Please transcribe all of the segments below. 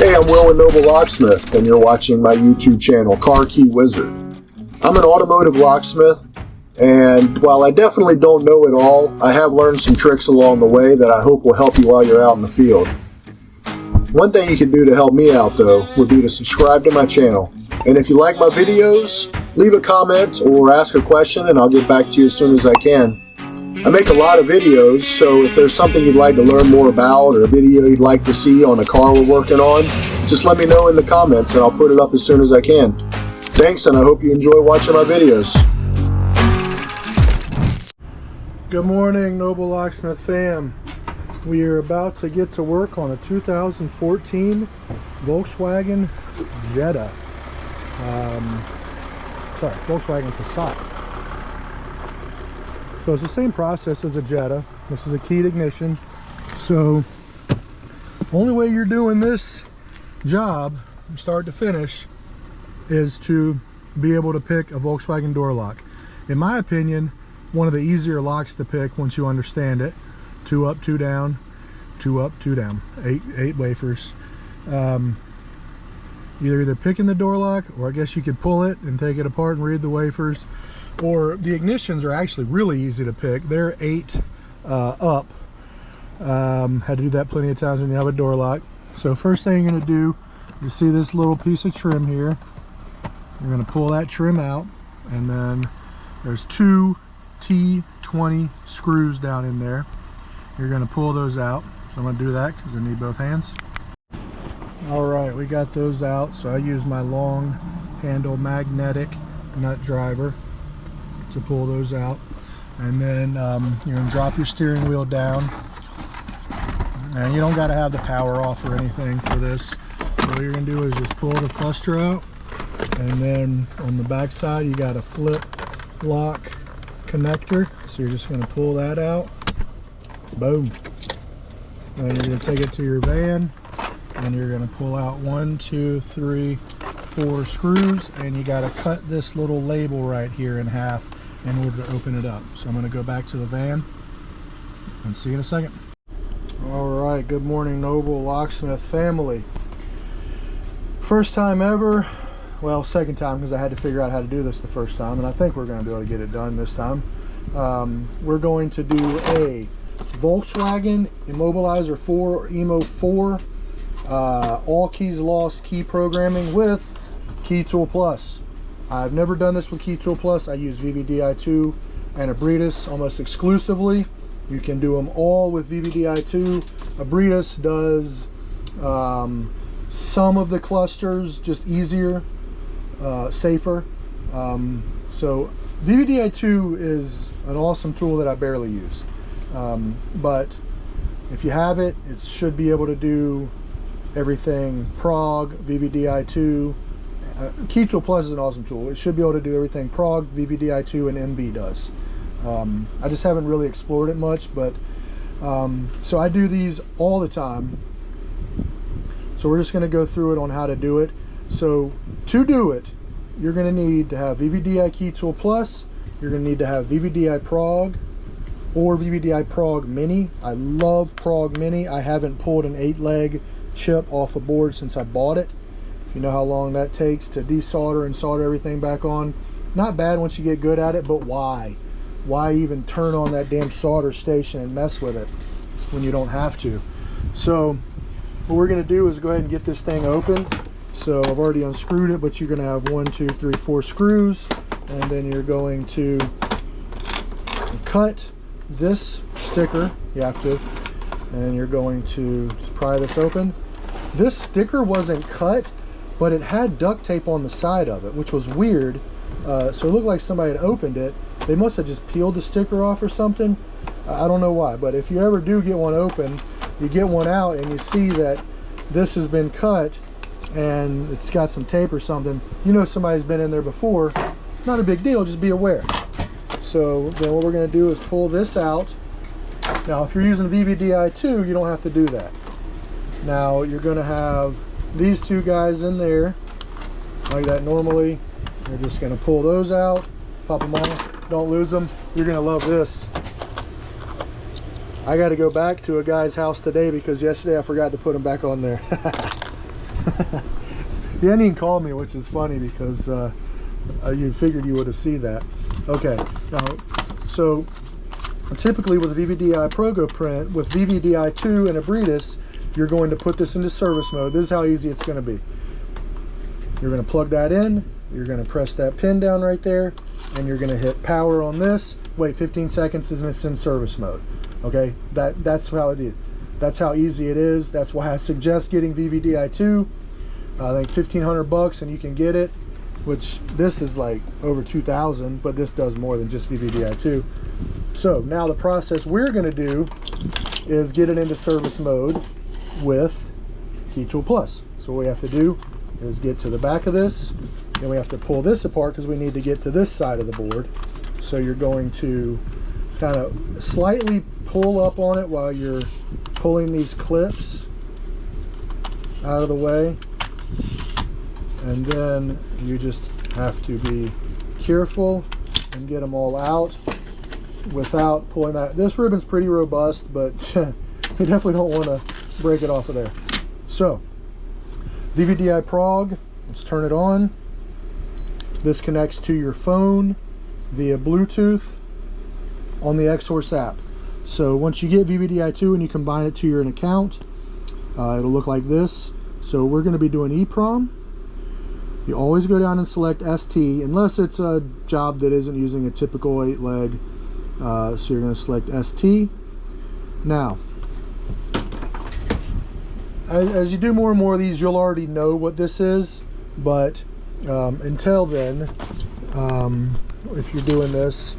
Hey, I'm Will and Noble Locksmith, and you're watching my YouTube channel, Car Key Wizard. I'm an automotive locksmith, and while I definitely don't know it all, I have learned some tricks along the way that I hope will help you while you're out in the field. One thing you can do to help me out, though, would be to subscribe to my channel. And if you like my videos, leave a comment or ask a question, and I'll get back to you as soon as I can. I make a lot of videos, so if there's something you'd like to learn more about or a video you'd like to see on a car we're working on, just let me know in the comments and I'll put it up as soon as I can. Thanks, and I hope you enjoy watching my videos. Good morning, Noble Locksmith fam. We are about to get to work on a 2014 Volkswagen Jetta. Volkswagen Passat. So it's the same process as a Jetta. This is a keyed ignition. So only way you're doing this job from start to finish is to be able to pick a Volkswagen door lock. In my opinion, one of the easier locks to pick once you understand it. 2 up, 2 down, 2 up, 2 down, eight wafers. Either picking the door lock, or I guess you could pull it and take it apart and read the wafers. Or the ignitions are actually really easy to pick. They're 8 up. Had to do that plenty of times when you have a door lock. So first thing you're going to do, you see this little piece of trim here. You're going to pull that trim out, and then there's 2 T20 screws down in there. You're going to pull those out. So I'm going to do that because I need both hands. Alright, we got those out. So I use my long handle magnetic nut driver to pull those out. And then you're going to drop your steering wheel down. And you don't got to have the power off or anything for this. So what you're going to do is just pull the cluster out. And then on the back side you got a flip lock connector. So you're just going to pull that out. Boom. And you're going to take it to your van. And you're going to pull out 1, 2, 3, 4 screws. And you got to cut this little label right here in half in order to open it up. So I'm going to go back to the van and see you in a second. Alright, good morning, Noble Locksmith family. First time ever, well, second time, because I had to figure out how to do this the first time, and I think we're going to be able to get it done this time. We're going to do a Volkswagen Immobilizer 4 or Emo 4 all keys lost key programming with Key Tool Plus. I've never done this with Key Tool Plus. I use VVDI2 and Abritus almost exclusively. You can do them all with VVDI2. Abritus does some of the clusters just easier, safer. So VVDI2 is an awesome tool that I barely use. But if you have it, it should be able to do everything prog, VVDI2. Key Tool Plus is an awesome tool. It should be able to do everything prog, VVDI2, and MB does. I just haven't really explored it much, but so I do these all the time. So we're just going to go through it on how to do it. So to do it, you're going to need to have VVDI Key Tool Plus. You're going to need to have VVDI Prog or VVDI Prog Mini. I love Prog Mini. I haven't pulled an 8-leg chip off a board since I bought it. You know how long that takes to desolder and solder everything back on. Not bad once you get good at it, but why? Why even turn on that damn solder station and mess with it when you don't have to? So what we're going to do is go ahead and get this thing open. So I've already unscrewed it, but you're going to have 1, 2, 3, 4 screws, and then you're going to cut this sticker. You have to, and you're going to just pry this open. This sticker wasn't cut, but it had duct tape on the side of it, which was weird. So it looked like somebody had opened it. They must have just peeled the sticker off or something. I don't know why, but if you ever do get one open, you get one out and you see that this has been cut and it's got some tape or something, you know somebody's been in there before. Not a big deal, just be aware. So then what we're going to do is pull this out. Now if you're using VVDI2, you don't have to do that. Now you're going to have these 2 guys in there like that normally. You're just going to pull those out, pop them off, don't lose them. You're going to love this. I got to go back to a guy's house today because yesterday I forgot to put them back on there. He hadn't even called me, which is funny because you figured you would have seen that. Okay, now, so typically with a VVDI Progo print, with VVDI2 and a Breedis, you're going to put this into service mode. This is how easy it's going to be. You're going to plug that in, you're going to press that pin down right there, and you're going to hit power on this. Wait 15 seconds and it's in service mode. Okay, that's how it is. That's how easy it is. That's why I suggest getting VVDI2. I think $1,500 and you can get it, which this is like over 2,000, but this does more than just VVDI2. So now the process we're going to do is get it into service mode with Key Tool Plus. So what we have to do is get to the back of this, and we have to pull this apart because we need to get to this side of the board. So you're going to kind of slightly pull up on it while you're pulling these clips out of the way, and then you just have to be careful and get them all out without pulling that. This ribbon's pretty robust, but you definitely don't want to break it off of there. So VVDI Prog, let's turn it on. This connects to your phone via Bluetooth on the Xhorse app. So once you get VVDI2 and you combine it to your account, it'll look like this. So we're going to be doing EPROM. You always go down and select ST unless it's a job that isn't using a typical 8-leg. So you're going to select ST. Now, as you do more and more of these, you'll already know what this is, but until then, if you're doing this,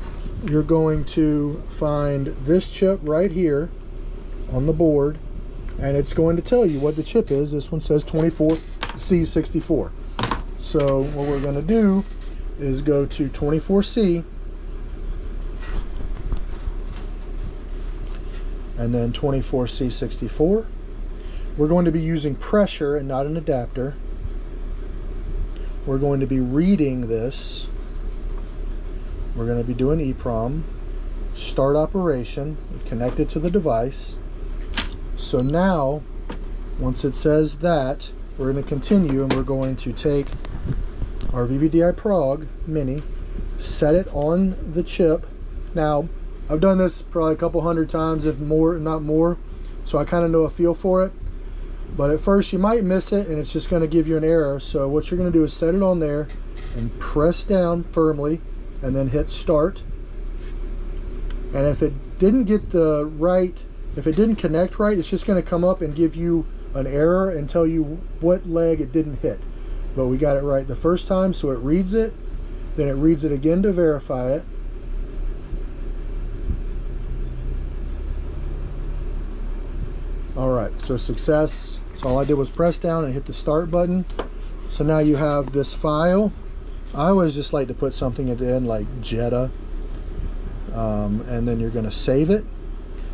you're going to find this chip right here on the board, and it's going to tell you what the chip is. This one says 24C64. So what we're going to do is go to 24C and then 24C64. We're going to be using pressure and not an adapter. We're going to be reading this. We're going to be doing EPROM, start operation, connect it to the device. So now, once it says that, we're going to continue, and we're going to take our VVDI Prog Mini, set it on the chip. Now, I've done this probably a couple hundred times, if more, not more, so I kind of know a feel for it. But at first you might miss it, and it's just going to give you an error. So what you're going to do is set it on there and press down firmly, and then hit start. And if it didn't get the right, if it didn't connect right, it's just going to come up and give you an error and tell you what leg it didn't hit. But we got it right the first time, so it reads it, then it reads it again to verify it. Alright, so success. So all I did was press down and hit the start button. So now you have this file. I always just like to put something at the end like Jetta, and then you're going to save it.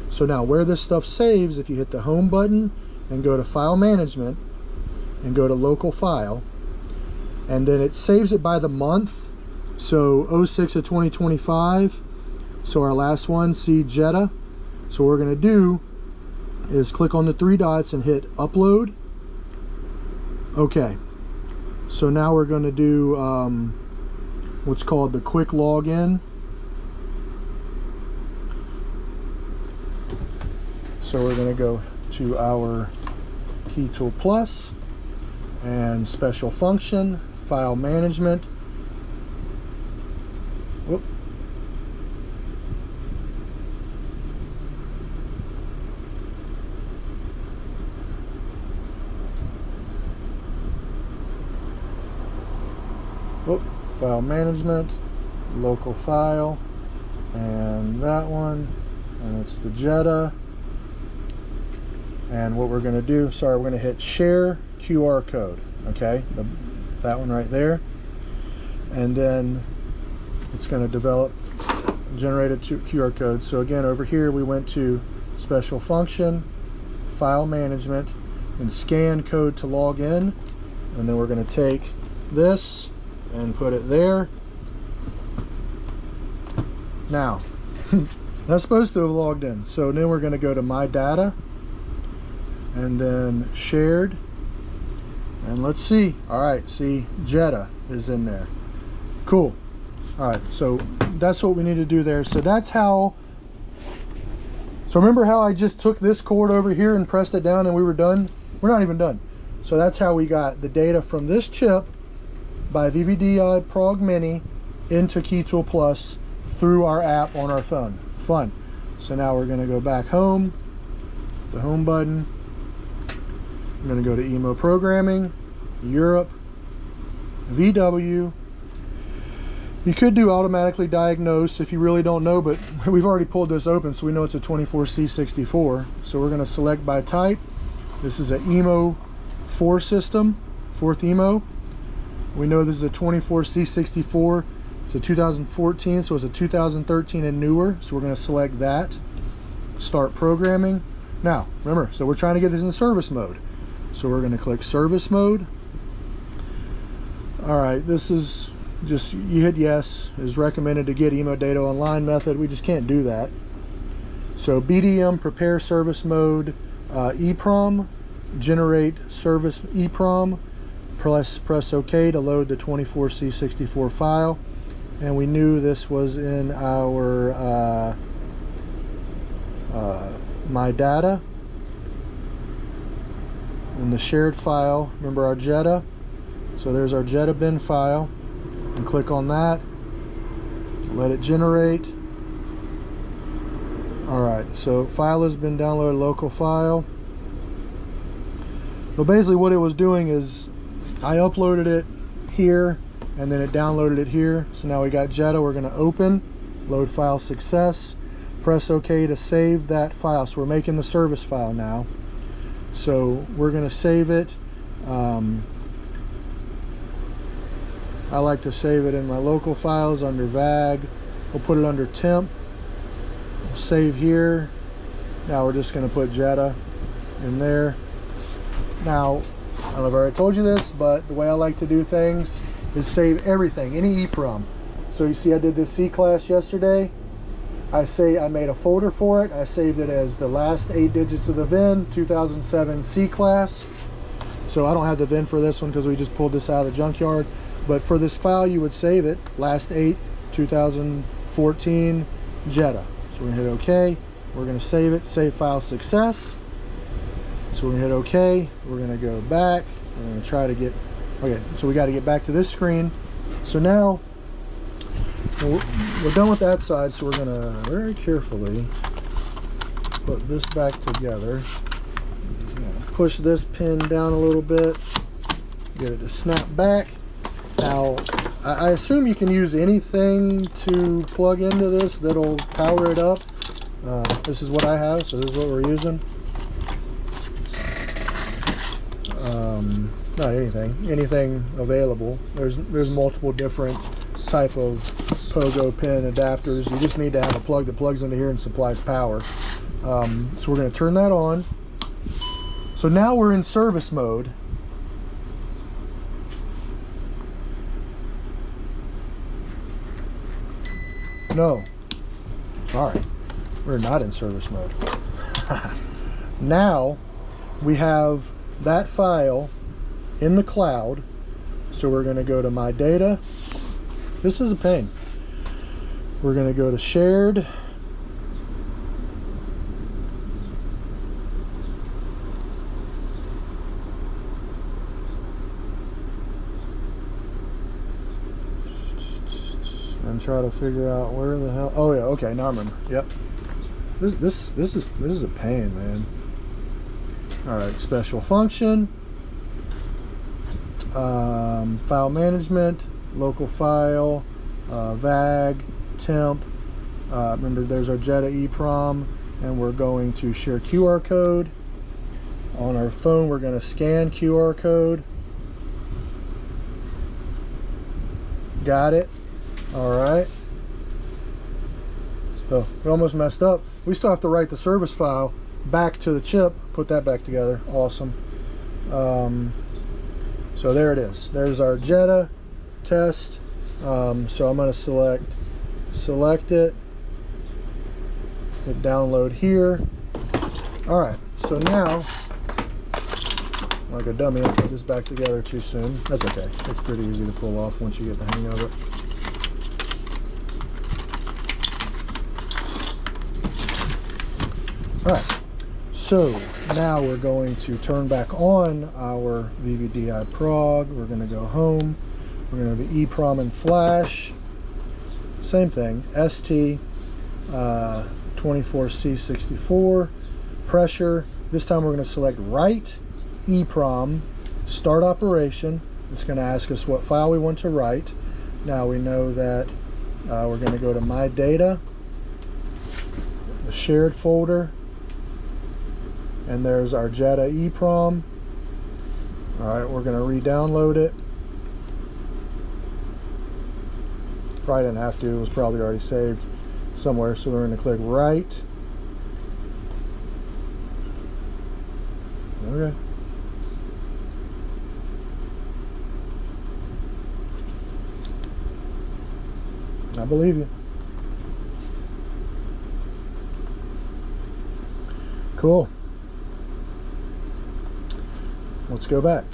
So now where this stuff saves, if you hit the home button and go to file management and go to local file, and then it saves it by the month. So 06 of 2025. So our last one, see Jetta. So what we're going to do is click on the 3 dots and hit upload. Okay, so now we're going to do what's called the quick login. So we're going to go to our Key Tool Plus and special function, file management. Whoop. File management, local file, and that one, and it's the Jetta. And what we're going to do, sorry, we're going to hit share QR code, okay, that one right there, and then it's going to generate a QR code. So again, over here we went to special function, file management, and scan code to log in, and then we're going to take this and put it there. Now that's supposed to have logged in. So then we're going to go to my data and then shared, And let's see. All right, see, Jetta is in there. Cool. All right, so that's what we need to do there. So that's how, so remember how I just took this cord over here and pressed it down and we were done? We're not even done. So that's how we got the data from this chip by VVDI Prog Mini into KeyTool Plus through our app on our phone. Fun. So now we're gonna go back home, the home button. I'm gonna go to EMO Programming, Europe, VW. You could do automatically diagnose if you really don't know, but we've already pulled this open, so we know it's a 24C64. So we're gonna select by type. This is an EMO 4 system, 4th EMO. We know this is a 24C64. It's a 2014, so it's a 2013 and newer. So we're gonna select that. Start programming. Now, remember, so we're trying to get this in service mode. So we're gonna click service mode. All right, this is just, you hit yes. It is recommended to get EMO data online method. We just can't do that. So BDM, prepare service mode, EPROM, generate service EPROM, press OK to load the 24C64 file. And we knew this was in our my data in the shared file. Remember our Jetta? So there's our Jetta bin file, and click on that, let it generate. All right, so file has been downloaded, local file. So basically what it was doing is I uploaded it here and then it downloaded it here. So now we got Jetta. We're going to open, load file success, press OK to save that file. So we're making the service file now. So we're going to save it. I like to save it in my local files under VAG. We'll put it under temp. We'll save here. Now we're just going to put Jetta in there. Now, I don't know if I already told you this, but the way I like to do things is save everything, any EPROM. So you see I did this C-class yesterday. I made a folder for it. I saved it as the last 8 digits of the VIN, 2007 C-class. So I don't have the VIN for this one because we just pulled this out of the junkyard. But for this file, you would save it, last 8, 2014 Jetta. So we're gonna hit OK. We're gonna save it, save file success. So we're gonna hit OK. We're gonna go back. We're gonna try to get, okay, so we gotta get back to this screen. So now, we're done with that side, so we're gonna very carefully put this back together. Push this pin down a little bit, get it to snap back. Now, I assume you can use anything to plug into this that'll power it up. This is what I have, so this is what we're using. Not anything available. There's multiple different type of pogo pin adapters. You just need to have a plug that plugs into here and supplies power. So we're going to turn that on. So now we're in service mode. No, sorry, we're not in service mode. Now we have that file in the cloud, so we're going to go to my data. This is a pain. We're going to go to shared, and try to figure out where the hell. Oh yeah, okay, now I remember. Yep. This is a pain, man. All right, special function, file management, local file, VAG, temp. Remember, there's our Jetta EPROM, and we're going to share QR code. On our phone, we're going to scan QR code. Got it. All right. Oh, it almost messed up. We still have to write the service file back to the chip, put that back together. Awesome. So there it is. There's our Jetta test. So I'm going to select it, hit download here. All right. So now like a dummy. I put this back together too soon. That's okay. It's pretty easy to pull off once you get the hang of it. All right, so now we're going to turn back on our VVDI prog. We're going to go home. We're going to the EPROM and flash. Same thing, ST 24C64, pressure. This time we're going to select write EPROM, start operation. It's going to ask us what file we want to write. Now we know that we're going to go to my data, the shared folder, and there's our Jetta EPROM. All right, we're going to re-download it. Probably didn't have to, it was probably already saved somewhere, so we're going to click write. Okay. I believe you. Cool. Let's go back.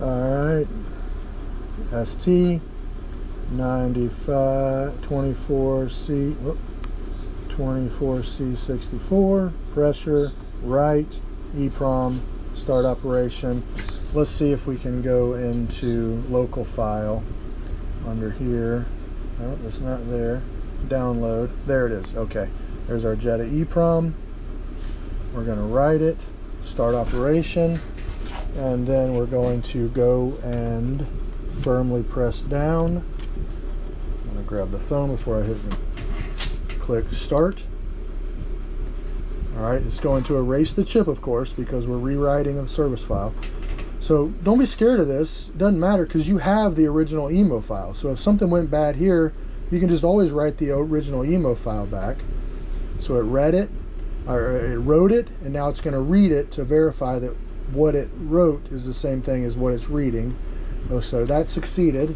All right. ST 24C64, pressure, write, EPROM, start operation. Let's see if we can go into local file under here. Oh, it's not there. Download. There it is. Okay. There's our Jetta EPROM. We're going to write it, start operation, and then we're going to go and firmly press down. I'm going to grab the phone before I hit click start. Alright, it's going to erase the chip, of course, because we're rewriting the service file. So don't be scared of this. It doesn't matter because you have the original emo file. So if something went bad here, you can just always write the original emo file back. So it read it, or it wrote it, and now it's going to read it to verify that what it wrote is the same thing as what it's reading. Oh, so that succeeded.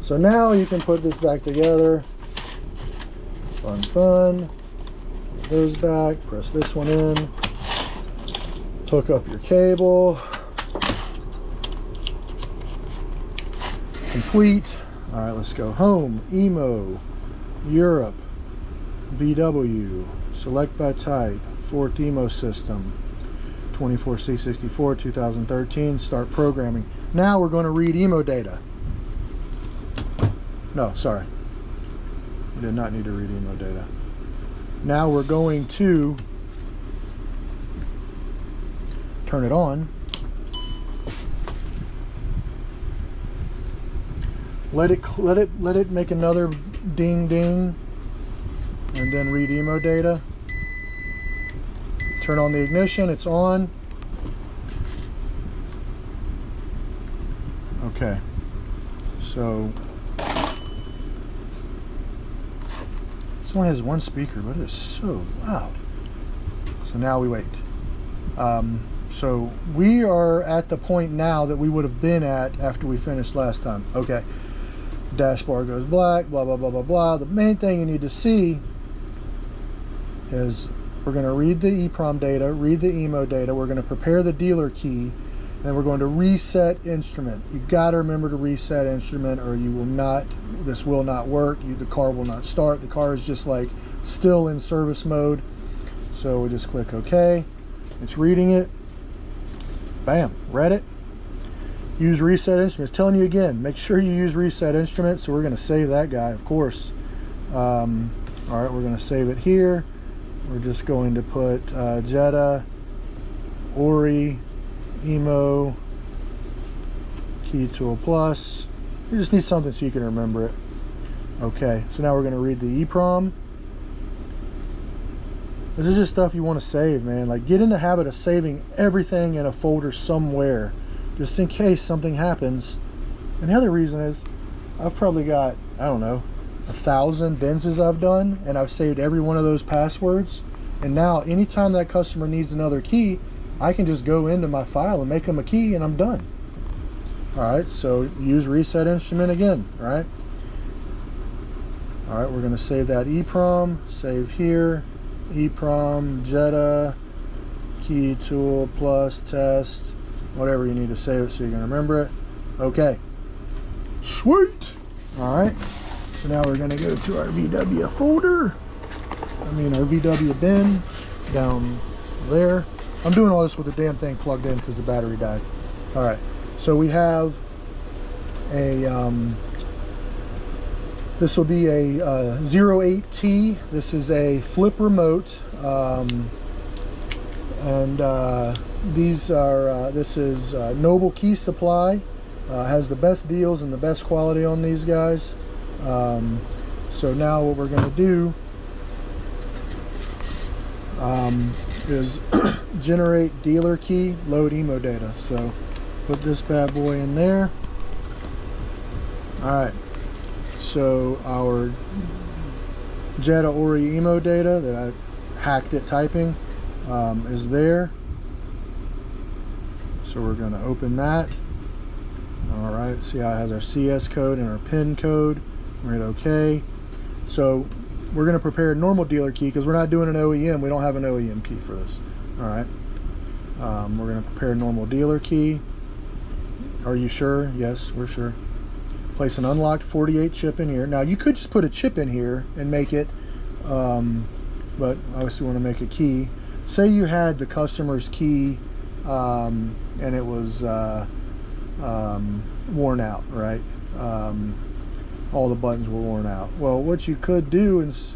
So now you can put this back together. Fun, fun. Put those back, press this one in, hook up your cable. Complete. All right, let's go home, emo, Europe, VW, select by type, fourth emo system, 24C64, 2013, start programming. Now we're going to read emo data. No, sorry. We did not need to read emo data. Now we're going to turn it on. Let it make another ding ding, and then read emo data. Turn on the ignition, it's on. Okay, so this only has one speaker, but it is so loud. So now we wait. So we are at the point now that we would have been at after we finished last time. Okay, dashboard goes black, blah, blah, blah, blah, blah. The main thing you need to see is we're going to read the EPROM data, read the emo data. We're going to prepare the dealer key, and we're going to reset instrument. You've got to remember to reset instrument, or you will not, this will not work. The car will not start. The car is just like still in service mode. So we just click OK. It's reading it. Bam, read it. Use reset instrument. It's telling you again, make sure you use reset instrument. So we're going to save that guy, of course. All right, we're going to save it here. We're just going to put Jetta, Ori, emo, key tool plus. You just need something so you can remember it. Okay, so now we're going to read the EPROM. This is just stuff you want to save, man. Like, get in the habit of saving everything in a folder somewhere, just in case something happens. And the other reason is, I've probably got, I don't know, 1,000 Benzes I've done, and I've saved every one of those passwords. And now, anytime that customer needs another key, I can just go into my file and make them a key, and I'm done. All right, so use reset instrument again, right? All right, we're going to save that EPROM, save here, EPROM, Jetta, key tool plus test, whatever you need to save it so you can remember it. Okay, sweet. All right, so now we're gonna go to our VW folder. I mean our VW bin down there. I'm doing all this with the damn thing plugged in because the battery died. All right, so we have a this will be a 08T. This is a flip remote, these are this is Noble Key Supply. Has the best deals and the best quality on these guys. So now what we're going to do is generate dealer key, load emo data. So put this bad boy in there. All right, so our Jetta Ori emo data that I hacked it typing is there. So we're going to open that. All right, see how it has our CS code and our PIN code. We're at OK. So we're going to prepare a normal dealer key because we're not doing an OEM. We don't have an OEM key for this. All right. We're going to prepare a normal dealer key. Are you sure? Yes, we're sure. Place an unlocked 48 chip in here. Now you could just put a chip in here and make it, but obviously we want to make a key. Say you had the customer's key and it was worn out, right? All the buttons were worn out. Well, what you could do is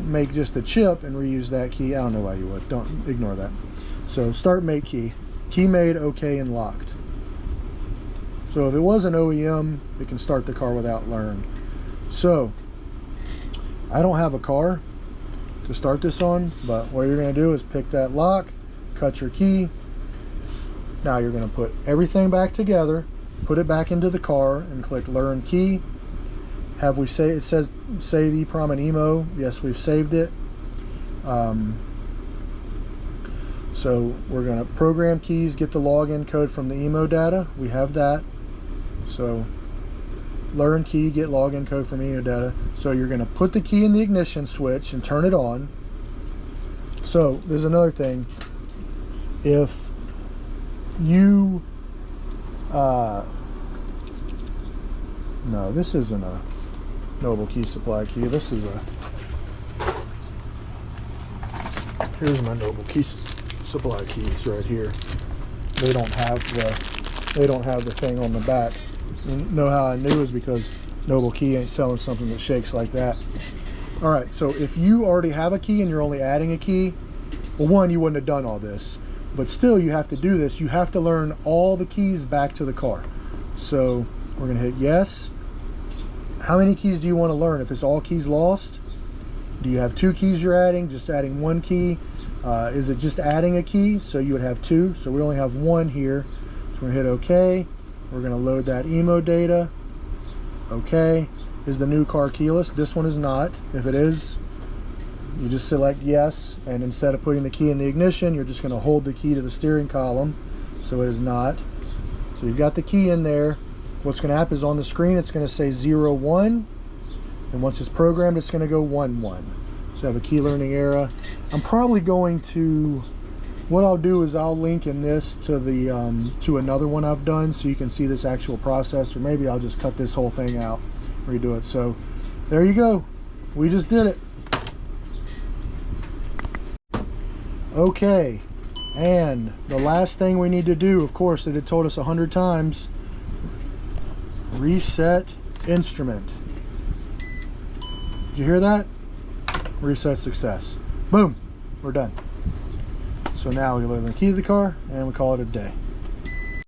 make just a chip and reuse that key. I don't know why you would. Don't ignore that. So start make key. Key made, OK, and locked. So if it was an OEM, it can start the car without learn. So I don't have a car to start this on, but what you're going to do is pick that lock, cut your key. Now you're going to put everything back together, put it back into the car, and click learn key. Have we say it says save EPROM and emo? Yes, we've saved it. So we're going to program keys, get the login code from the emo data. We have that. So learn key, get login code from emo data. So you're going to put the key in the ignition switch and turn it on. So there's another thing. If you no, this isn't a Noble Key Supply key. This is a, here's my Noble Key Supply keys right here. They don't have the thing on the back. You know how I knew is because Noble Key ain't selling something that shakes like that. All right, so if you already have a key and you're only adding a key, well, one, you wouldn't have done all this, but still you have to do this. You have to learn all the keys back to the car. So we're gonna hit yes. How many keys do you want to learn? If it's all keys lost, do you have 2 keys you're adding, just adding 1 key? Is it just adding a key? So you would have 2, so we only have 1 here. So we're gonna hit OK. We're gonna load that emo data. OK. Is the new car keyless? This one is not. If it is, you just select yes, and instead of putting the key in the ignition, you're just gonna hold the key to the steering column. So it is not. So you've got the key in there. What's going to happen is on the screen it's going to say 0, 1, and once it's programmed it's going to go 1, 1. So I have a key learning error. I'm probably going to, what I'll do is I'll link in this to the to another one I've done so you can see this actual process, or maybe I'll just cut this whole thing out, redo it. So there you go, we just did it. Okay, and the last thing we need to do, of course it had told us 100 times, reset instrument. Did you hear that? Reset success. Boom, we're done. So now we load the key to the car and we call it a day.